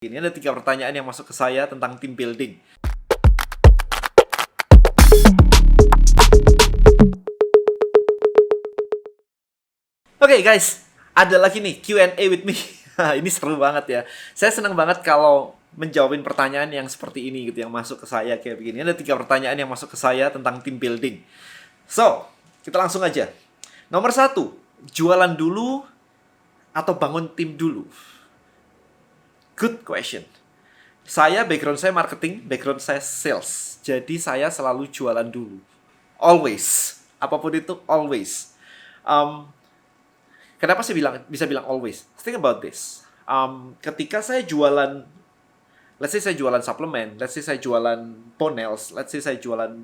Ini ada 3 pertanyaan yang masuk ke saya tentang team building. Oke guys, ada lagi nih Q&A with me. Ini seru banget ya. Saya senang banget kalau menjawabin pertanyaan yang seperti ini gitu, yang masuk ke saya kayak begini. Ada 3 pertanyaan yang masuk ke saya tentang team building. So, kita langsung aja. Nomor 1, jualan dulu atau bangun tim dulu? Good question. Background saya marketing, background saya sales. Jadi saya selalu jualan dulu. Always. Apapun itu, always. Kenapa saya bisa bilang always? Think about this. Ketika saya jualan, let's say saya jualan suplemen, let's say saya jualan Ponels, let's say saya jualan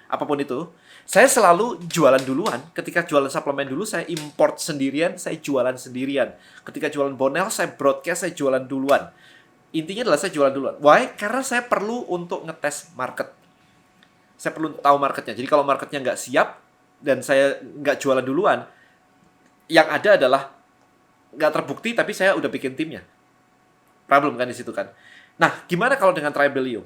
apapun itu, saya selalu jualan duluan. Ketika jualan suplemen dulu, saya import sendirian, saya jualan sendirian. Ketika jualan Ponels, saya broadcast, saya jualan duluan. Intinya adalah saya jualan duluan. Why? Karena saya perlu untuk ngetes market. Saya perlu tahu marketnya. Jadi kalau marketnya nggak siap, dan saya nggak jualan duluan, yang ada adalah nggak terbukti, tapi saya udah bikin timnya. Problem kan di situ kan. Nah, gimana kalau dengan Tribelio?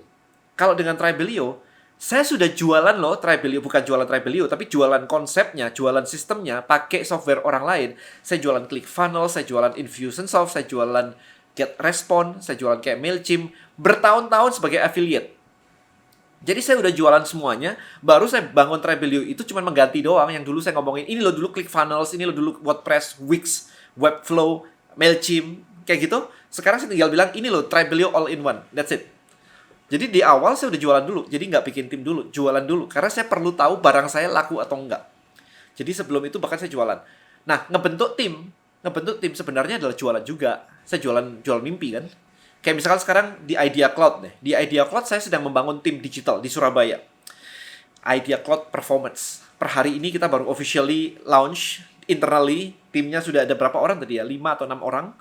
Kalau dengan Tribelio, saya sudah jualan loh Tribelio. Bukan jualan Tribelio, tapi jualan konsepnya, jualan sistemnya, pakai software orang lain. Saya jualan ClickFunnels, saya jualan Infusionsoft, saya jualan GetResponse, saya jualan kayak MailChimp, bertahun-tahun sebagai affiliate. Jadi saya udah jualan semuanya, baru saya bangun Tribelio itu cuma mengganti doang. Yang dulu saya ngomongin, ini loh dulu ClickFunnels, ini loh dulu WordPress, Wix, Webflow, MailChimp, kayak gitu. Sekarang saya tinggal bilang, ini loh Tribelio all-in-one, that's it. Jadi di awal saya udah jualan dulu, jadi nggak bikin tim dulu, jualan dulu. Karena saya perlu tahu barang saya laku atau enggak. Jadi sebelum itu bahkan saya jualan. Nah, ngebentuk tim sebenarnya adalah jualan juga. Saya jual mimpi kan. Kayak misalkan sekarang di Idea Cloud nih. Di Idea Cloud saya sedang membangun tim digital di Surabaya. Idea Cloud Performance. Per hari ini kita baru officially launch internally. Timnya sudah ada berapa orang tadi ya? 5 atau 6 orang.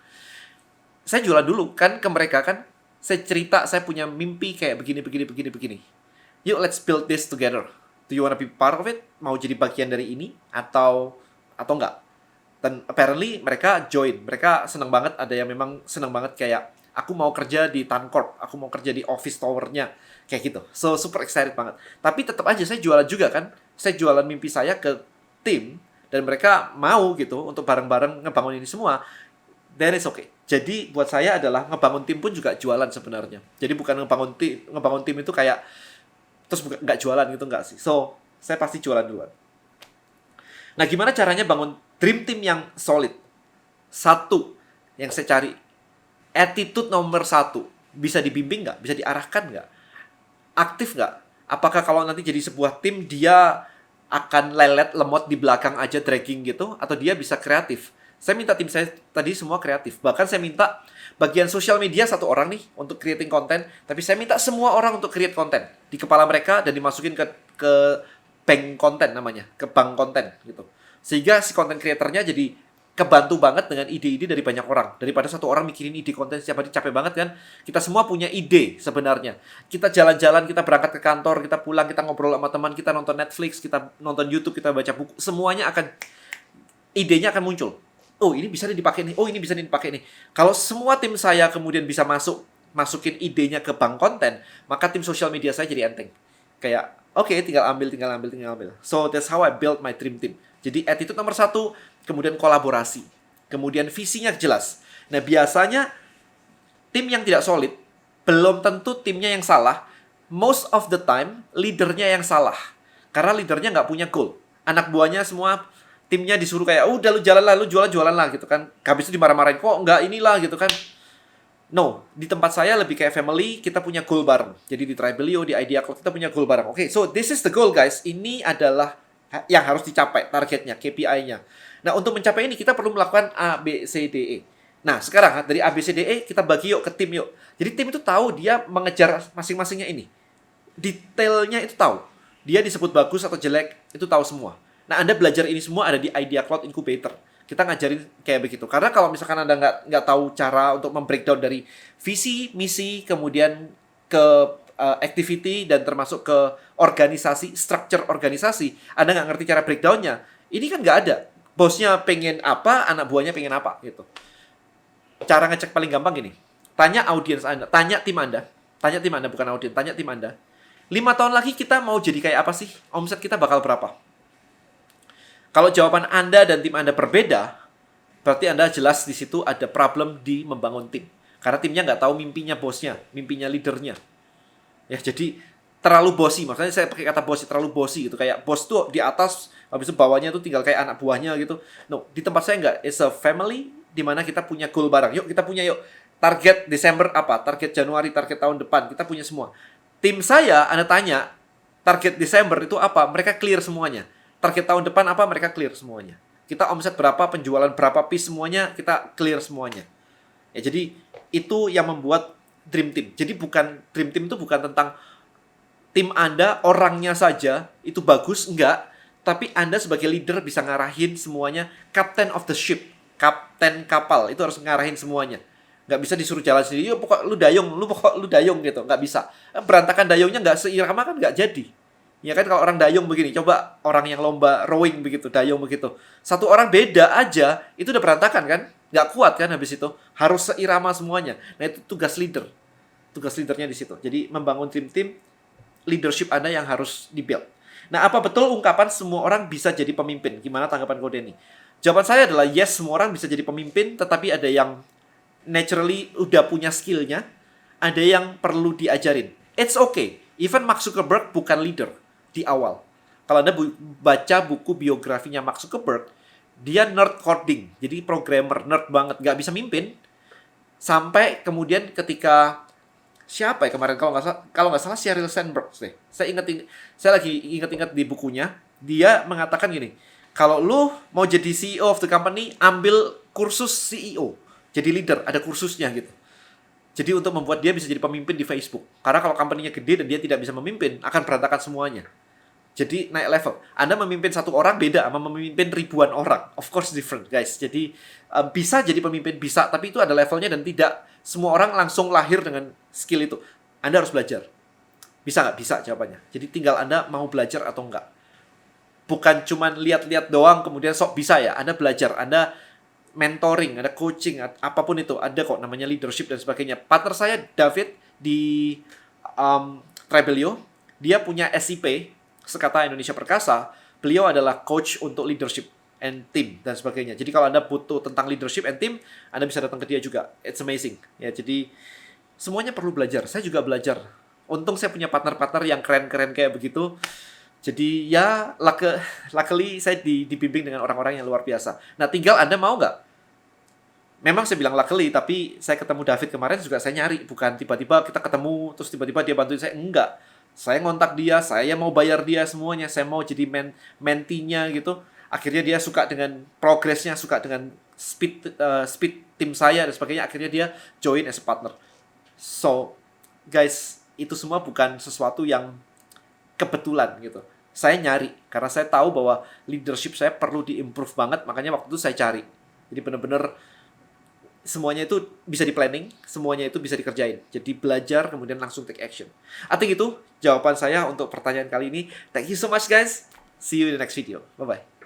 Saya jualan dulu kan ke mereka kan. Saya cerita saya punya mimpi kayak begini. Yuk let's build this together. Do you wanna be part of it? Mau jadi bagian dari ini atau enggak? Dan apparently mereka join. Mereka senang banget. Ada yang memang senang banget kayak, aku mau kerja di Tancorp. Aku mau kerja di office tower-nya. Kayak gitu. So, super excited banget. Tapi tetap aja saya jualan juga kan. Saya jualan mimpi saya ke tim. Dan mereka mau gitu untuk bareng-bareng ngebangun ini semua. That is okay. Jadi buat saya adalah ngebangun tim pun juga jualan sebenarnya. Jadi bukan ngebangun tim itu kayak terus nggak jualan gitu, nggak sih. So, saya pasti jualan duluan. Nah, gimana caranya bangun dream team yang solid? 1, yang saya cari, attitude nomor 1. Bisa dibimbing nggak? Bisa diarahkan nggak? Aktif nggak? Apakah kalau nanti jadi sebuah tim, dia akan lelet, lemot di belakang aja, dragging gitu? Atau dia bisa kreatif? Saya minta tim saya tadi semua kreatif. Bahkan saya minta bagian sosial media 1 orang nih untuk creating konten. Tapi saya minta semua orang untuk create konten di kepala mereka dan dimasukin ke bank konten namanya, ke bank konten gitu. Sehingga si konten kreatornya jadi kebantu banget dengan ide-ide dari banyak orang. Daripada 1 orang mikirin ide konten setiap hari, capek banget kan. Kita semua punya ide sebenarnya. Kita jalan-jalan, kita berangkat ke kantor, kita pulang, kita ngobrol sama teman, kita nonton Netflix, kita nonton YouTube, kita baca buku. Semuanya idenya akan muncul. Oh, ini bisa dipakai nih. Oh, ini bisa dipakai nih. Kalau semua tim saya kemudian bisa masukin idenya ke bank konten, maka tim sosial media saya jadi enteng. Kayak, oke, tinggal ambil. So, that's how I build my dream team. Jadi, attitude nomor 1, kemudian kolaborasi. Kemudian visinya jelas. Nah, biasanya tim yang tidak solid, belum tentu timnya yang salah. Most of the time, leadernya yang salah. Karena leadernya nggak punya goal. Anak buahnya semua, timnya disuruh kayak, udah lu jalan lah, lu jualan lah gitu kan. Habis itu dimarah-marahin, kok nggak inilah gitu kan. No, di tempat saya lebih kayak family, kita punya goal bareng. Jadi di Tribelio, di Idea Cloud, kita punya goal bareng. Oke, so this is the goal guys. Ini adalah yang harus dicapai, targetnya, KPI-nya. Nah, untuk mencapai ini, kita perlu melakukan A, B, C, D, E. Nah, sekarang dari A, B, C, D, E, kita bagi yuk ke tim yuk. Jadi tim itu tahu dia mengejar masing-masingnya ini. Detailnya itu tahu. Dia disebut bagus atau jelek, itu tahu semua. Nah, Anda belajar ini semua ada di Idea Cloud Incubator. Kita ngajarin kayak begitu. Karena kalau misalkan Anda nggak tahu cara untuk membreakdown dari visi, misi, kemudian ke activity, dan termasuk ke organisasi, structure organisasi, Anda nggak ngerti cara breakdownnya, ini kan nggak ada. Bosnya pengen apa, anak buahnya pengen apa, gitu. Cara ngecek paling gampang gini. Tanya audiens Anda, tanya tim Anda. Tanya tim Anda, bukan audiens, tanya tim Anda. 5 tahun lagi kita mau jadi kayak apa sih? Omset kita bakal berapa? Kalau jawaban Anda dan tim Anda berbeda, berarti Anda jelas di situ ada problem di membangun tim. Karena timnya nggak tahu mimpinya bosnya, mimpinya leadernya. Ya, jadi terlalu bossy. Makanya saya pakai kata bossy, terlalu bossy gitu. Kayak bos tuh di atas, habis itu bawahnya tuh tinggal kayak anak buahnya gitu. No, di tempat saya nggak. It's a family di mana kita punya goal bareng. Yuk, kita punya yuk. Target Desember apa? Target Januari, target tahun depan. Kita punya semua. Tim saya, Anda tanya, target Desember itu apa? Mereka clear semuanya. Target tahun depan apa? Mereka clear semuanya. Kita omset berapa, penjualan berapa piece, semuanya kita clear semuanya. Ya, jadi itu yang membuat Dream Team. Jadi bukan Dream Team itu bukan tentang tim Anda, orangnya saja, itu bagus, enggak. Tapi Anda sebagai leader bisa ngarahin semuanya. Captain of the ship. Kapten kapal. Itu harus ngarahin semuanya. Nggak bisa disuruh jalan sendiri. Yuk, pokok lu dayung gitu. Nggak bisa. Berantakan dayungnya nggak seirama kan nggak jadi. Ya kan kalau orang dayung begini. Coba orang yang lomba rowing begitu, dayung begitu. Satu orang beda aja, itu udah berantakan kan? Nggak kuat kan habis itu. Harus seirama semuanya. Nah itu tugas leader. Tugas leadernya di situ. Jadi membangun tim-tim, leadership Anda yang harus di-build. Nah, apa betul ungkapan semua orang bisa jadi pemimpin? Gimana tanggapan Ko Denny? Jawaban saya adalah yes, semua orang bisa jadi pemimpin, tetapi ada yang naturally udah punya skillnya, ada yang perlu diajarin. It's okay. Even Mark Zuckerberg bukan leader di awal. Kalau Anda baca buku biografinya Mark Zuckerberg, dia nerd coding, jadi programmer, nerd banget, nggak bisa mimpin. Sampai kemudian ketika siapa ya kemarin kalau nggak salah Sheryl Sandberg deh. Saya lagi ingat-ingat di bukunya, dia mengatakan gini, kalau lu mau jadi CEO of the company, ambil kursus CEO. Jadi leader, ada kursusnya gitu. Jadi untuk membuat dia bisa jadi pemimpin di Facebook. Karena kalau company-nya gede dan dia tidak bisa memimpin, akan berantakan semuanya. Jadi naik level. Anda memimpin satu orang beda sama memimpin ribuan orang. Of course different, guys. Jadi bisa jadi pemimpin, bisa. Tapi itu ada levelnya dan tidak semua orang langsung lahir dengan skill itu. Anda harus belajar. Bisa nggak? Bisa jawabannya. Jadi tinggal Anda mau belajar atau enggak. Bukan cuma lihat-lihat doang kemudian sok bisa ya. Anda belajar, Anda mentoring, ada coaching, apapun itu. Ada kok namanya leadership dan sebagainya. Partner saya, David, di Trebelio, dia punya SIP, Sekata Indonesia Perkasa. Beliau adalah coach untuk leadership and team dan sebagainya. Jadi kalau Anda butuh tentang leadership and team, Anda bisa datang ke dia juga. It's amazing. Ya, jadi semuanya perlu belajar. Saya juga belajar. Untung saya punya partner-partner yang keren-keren kayak begitu. Jadi ya, luckily saya dibimbing dengan orang-orang yang luar biasa. Nah, tinggal Anda mau nggak? Memang saya bilang luckily, tapi saya ketemu David kemarin juga saya nyari. Bukan tiba-tiba kita ketemu, terus tiba-tiba dia bantuin saya. Enggak. Saya ngontak dia, saya mau bayar dia semuanya. Saya mau jadi mentinya gitu. Akhirnya dia suka dengan progresnya, suka dengan speed tim saya dan sebagainya. Akhirnya dia join as a partner. So, guys, itu semua bukan sesuatu yang kebetulan gitu. Saya nyari, karena saya tahu bahwa leadership saya perlu di-improve banget. Makanya waktu itu saya cari. Jadi benar-benar semuanya itu bisa di-planning, semuanya itu bisa dikerjain. Jadi belajar, kemudian langsung take action. I think itu jawaban saya untuk pertanyaan kali ini. Thank you so much, guys. See you in the next video. Bye-bye.